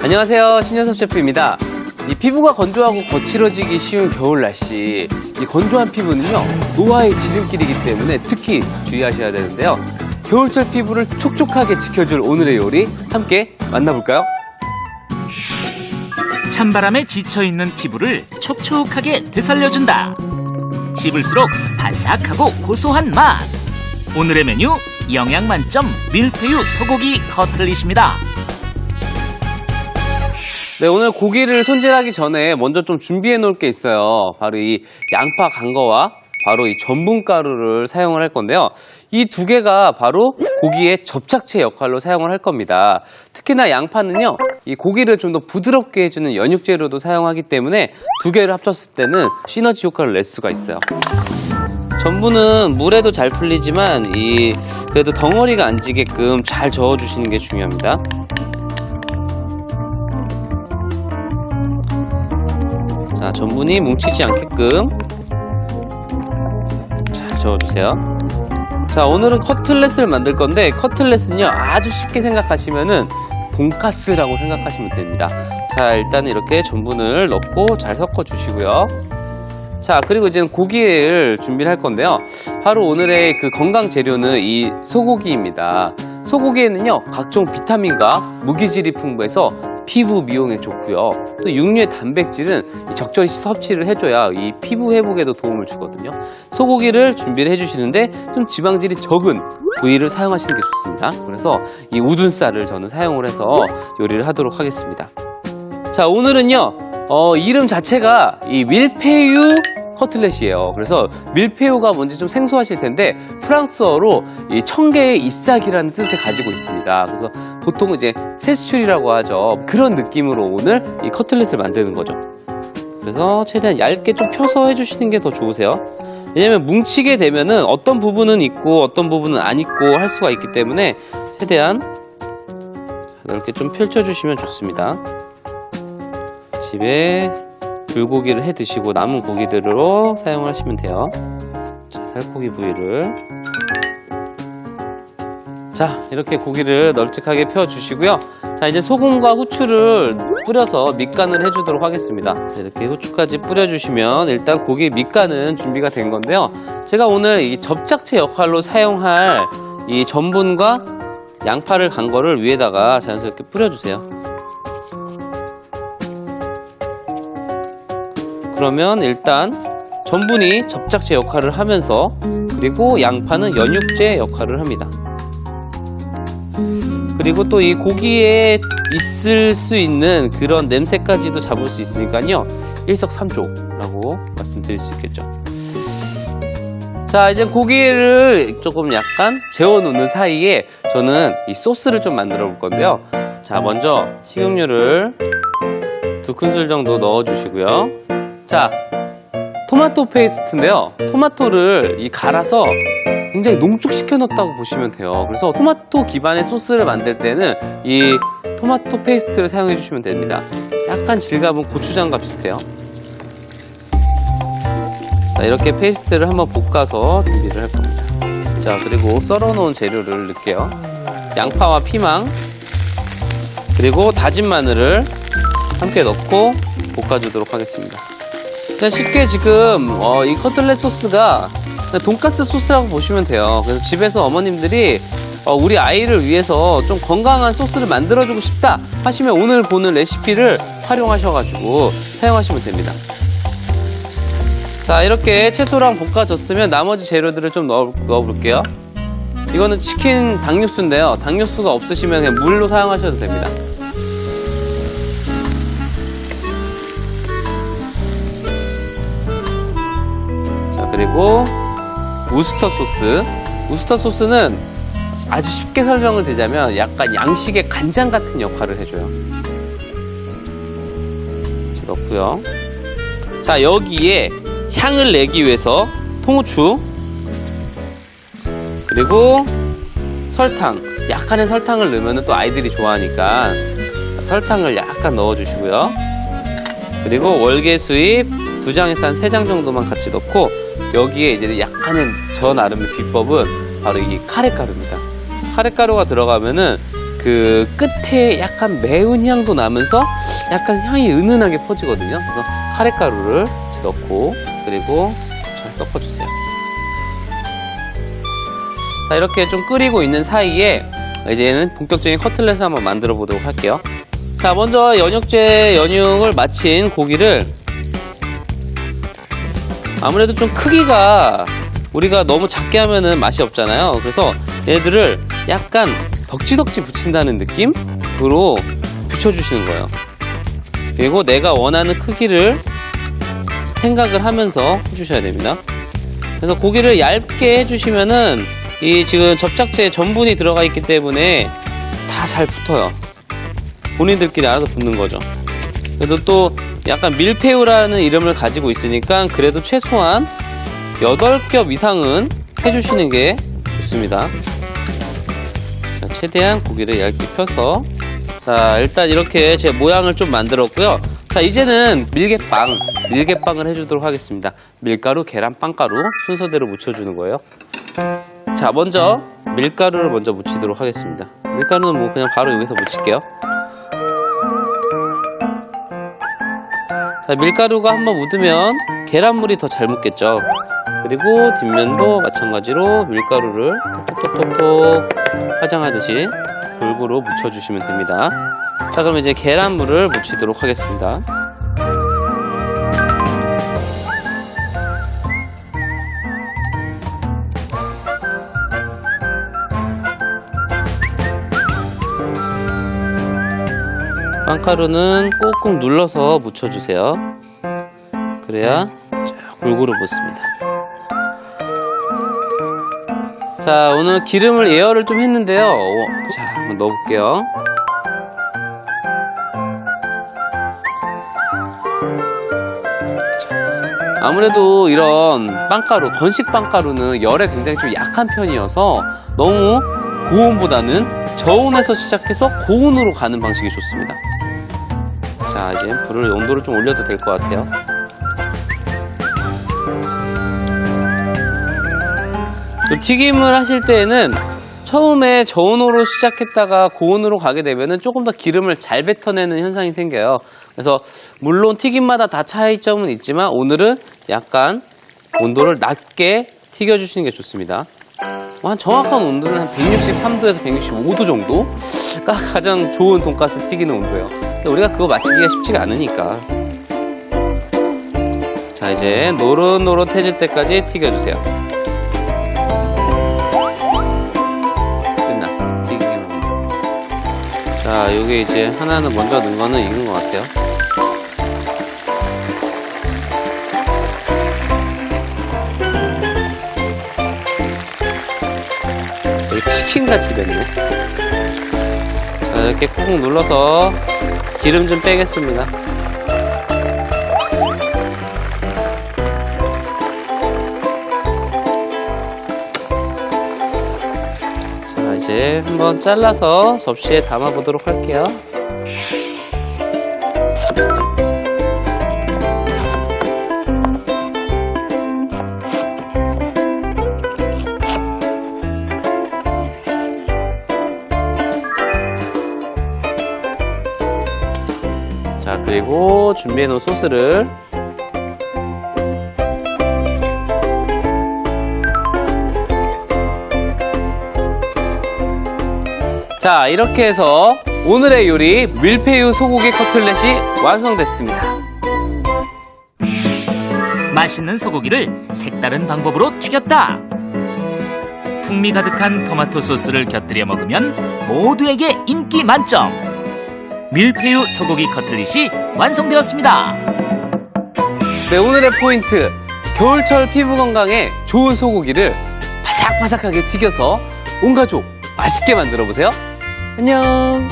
안녕하세요, 신현섭 셰프입니다. 이 피부가 건조하고 거칠어지기 쉬운 겨울 날씨, 이 건조한 피부는요 노화의 지름길이기 때문에 특히 주의하셔야 되는데요. 겨울철 피부를 촉촉하게 지켜줄 오늘의 요리 함께 만나볼까요? 찬바람에 지쳐있는 피부를 촉촉하게 되살려준다. 씹을수록 바삭하고 고소한 맛. 오늘의 메뉴 영양 만점 밀푀유 소고기 커틀릿입니다. 네, 오늘 고기를 손질하기 전에 먼저 좀 준비해 놓을 게 있어요. 바로 이 양파 간 거와 바로 이 전분가루를 사용을 할 건데요. 이 두 개가 바로 고기의 접착제 역할로 사용을 할 겁니다. 특히나 양파는요, 이 고기를 좀 더 부드럽게 해주는 연육재료도 사용하기 때문에 두 개를 합쳤을 때는 시너지 효과를 낼 수가 있어요. 전분은 물에도 잘 풀리지만 그래도 덩어리가 안 지게끔 잘 저어주시는 게 중요합니다. 자, 전분이 뭉치지 않게끔 잘 저어주세요. 자, 오늘은 커틀렛을 만들 건데 커틀렛은요 아주 쉽게 생각하시면은 돈가스라고 생각하시면 됩니다. 자, 일단 이렇게 전분을 넣고 잘 섞어 주시고요. 자, 그리고 이제는 고기를 준비를 할 건데요. 바로 오늘의 그 건강 재료는 이 소고기입니다. 소고기에는요 각종 비타민과 무기질이 풍부해서 피부 미용에 좋고요. 또 육류의 단백질은 적절히 섭취를 해줘야 이 피부 회복에도 도움을 주거든요. 소고기를 준비를 해주시는데 좀 지방질이 적은 부위를 사용하시는 게 좋습니다. 그래서 이 우둔살을 저는 사용을 해서 요리를 하도록 하겠습니다. 자, 오늘은요 이름 자체가 이 밀푀유 커틀렛이에요. 그래서 밀푀유가 뭔지 좀 생소하실 텐데 프랑스어로 이 청개의 잎사귀라는 뜻을 가지고 있습니다. 그래서 보통 이제 페스츄리라고 하죠. 그런 느낌으로 오늘 이 커틀렛을 만드는 거죠. 그래서 최대한 얇게 좀 펴서 해주시는 게 더 좋으세요. 왜냐면 뭉치게 되면은 어떤 부분은 있고 어떤 부분은 안 있고 할 수가 있기 때문에 최대한 이렇게 좀 펼쳐주시면 좋습니다. 집에 불고기를 해 드시고 남은 고기들로 사용하시면 돼요. 자, 살코기 부위를 자, 이렇게 고기를 널찍하게 펴 주시고요. 자, 이제 소금과 후추를 뿌려서 밑간을 해주도록 하겠습니다. 이렇게 후추까지 뿌려주시면 일단 고기 밑간은 준비가 된 건데요. 제가 오늘 이 접착제 역할로 사용할 이 전분과 양파를 간 거를 위에다가 자연스럽게 뿌려주세요. 그러면 일단 전분이 접착제 역할을 하면서 그리고 양파는 연육제 역할을 합니다. 그리고 또 이 고기에 있을 수 있는 그런 냄새까지도 잡을 수 있으니까요. 일석삼조라고 말씀드릴 수 있겠죠. 자, 이제 고기를 조금 약간 재워놓는 사이에 저는 이 소스를 좀 만들어 볼 건데요. 자, 먼저 식용유를 2큰술 정도 넣어주시고요. 자, 토마토 페이스트인데요. 토마토를 갈아서 굉장히 농축시켜 넣었다고 보시면 돼요. 그래서 토마토 기반의 소스를 만들 때는 이 토마토 페이스트를 사용해 주시면 됩니다. 약간 질감은 고추장과 비슷해요. 자, 이렇게 페이스트를 한번 볶아서 준비를 할 겁니다. 자, 그리고 썰어 놓은 재료를 넣을게요. 양파와 피망 그리고 다진 마늘을 함께 넣고 볶아주도록 하겠습니다. 쉽게 지금 이 커틀렛 소스가 돈가스 소스라고 보시면 돼요. 그래서 집에서 어머님들이 우리 아이를 위해서 좀 건강한 소스를 만들어주고 싶다 하시면 오늘 보는 레시피를 활용하셔가지고 사용하시면 됩니다. 자, 이렇게 채소랑 볶아졌으면 나머지 재료들을 좀 넣어볼게요. 이거는 치킨 닭육수인데요. 닭육수가 없으시면 그냥 물로 사용하셔도 됩니다. 그리고 우스터 소스. 우스터 소스는 아주 쉽게 설명을 드리자면 약간 양식의 간장 같은 역할을 해줘요. 이렇게 넣고요. 자, 여기에 향을 내기 위해서 통후추 그리고 설탕 약간의 설탕을 넣으면 또 아이들이 좋아하니까 설탕을 약간 넣어주시고요. 그리고 월계수잎 2장에서 한 3장 정도만 같이 넣고 여기에 이제 약간의 저 나름의 비법은 바로 이 카레가루입니다. 카레가루가 들어가면은 그 끝에 약간 매운 향도 나면서 약간 향이 은은하게 퍼지거든요. 그래서 카레가루를 넣고 그리고 잘 섞어주세요. 자, 이렇게 좀 끓이고 있는 사이에 이제는 본격적인 커틀렛을 한번 만들어 보도록 할게요. 자, 먼저 연육을 마친 고기를 아무래도 좀 크기가 우리가 너무 작게 하면은 맛이 없잖아요. 그래서 얘들을 약간 덕지덕지 붙인다는 느낌으로 붙여주시는 거예요. 그리고 내가 원하는 크기를 생각을 하면서 해주셔야 됩니다. 그래서 고기를 얇게 해주시면은 이 지금 접착제에 전분이 들어가 있기 때문에 다 잘 붙어요. 본인들끼리 알아서 붙는 거죠. 그래도 또 약간 밀푀유라는 이름을 가지고 있으니까 그래도 최소한 8겹 이상은 해주시는 게 좋습니다. 자, 최대한 고기를 얇게 펴서 자, 일단 이렇게 제 모양을 좀 만들었고요. 자, 이제는 밀개빵을 해주도록 하겠습니다. 밀가루, 계란, 빵가루 순서대로 묻혀주는 거예요. 자, 먼저 밀가루를 먼저 묻히도록 하겠습니다. 밀가루는 뭐 그냥 바로 여기서 묻힐게요. 자, 밀가루가 한번 묻으면 계란물이 더 잘 묻겠죠. 그리고 뒷면도 마찬가지로 밀가루를 톡톡톡톡 화장하듯이 골고루 묻혀주시면 됩니다. 자, 그럼 이제 계란물을 묻히도록 하겠습니다. 빵가루는 꾹꾹 눌러서 묻혀주세요. 그래야 골고루 묻습니다. 자, 오늘 기름을 예열을 좀 했는데요. 자, 한번 넣어볼게요. 아무래도 이런 빵가루, 건식 빵가루는 열에 굉장히 좀 약한 편이어서 너무 고온보다는 저온에서 시작해서 고온으로 가는 방식이 좋습니다. 자, 이제 불을 온도를 좀 올려도 될 것 같아요. 튀김을 하실 때에는 처음에 저온으로 시작했다가 고온으로 가게 되면은 조금 더 기름을 잘 뱉어내는 현상이 생겨요. 그래서 물론 튀김마다 다 차이점은 있지만 오늘은 약간 온도를 낮게 튀겨주시는 게 좋습니다. 한 정확한 온도는 한 163도에서 165도 정도가 가장 좋은 돈가스 튀기는 온도예요. 근데 우리가 그거 맞추기가 쉽지가 않으니까. 자, 이제 노릇노릇해질 때까지 튀겨주세요. 끝났어. 튀기기만 하면. 자, 요게 이제 하나는 먼저 넣은 거는 익은 것 같아요. 치킨같이 됐네. 자, 이렇게 꾹꾹 눌러서 기름 좀 빼겠습니다. 자, 이제 한번 잘라서 접시에 담아 보도록 할게요. 자, 그리고 준비해 놓은 소스를 자, 이렇게 해서 오늘의 요리 밀푀유 소고기 커틀렛이 완성됐습니다. 맛있는 소고기를 색다른 방법으로 튀겼다. 풍미 가득한 토마토 소스를 곁들여 먹으면 모두에게 인기 만점. 밀푀유 소고기 커틀릿이 완성되었습니다. 네, 오늘의 포인트, 겨울철 피부 건강에 좋은 소고기를 바삭바삭하게 튀겨서 온 가족 맛있게 만들어 보세요. 안녕.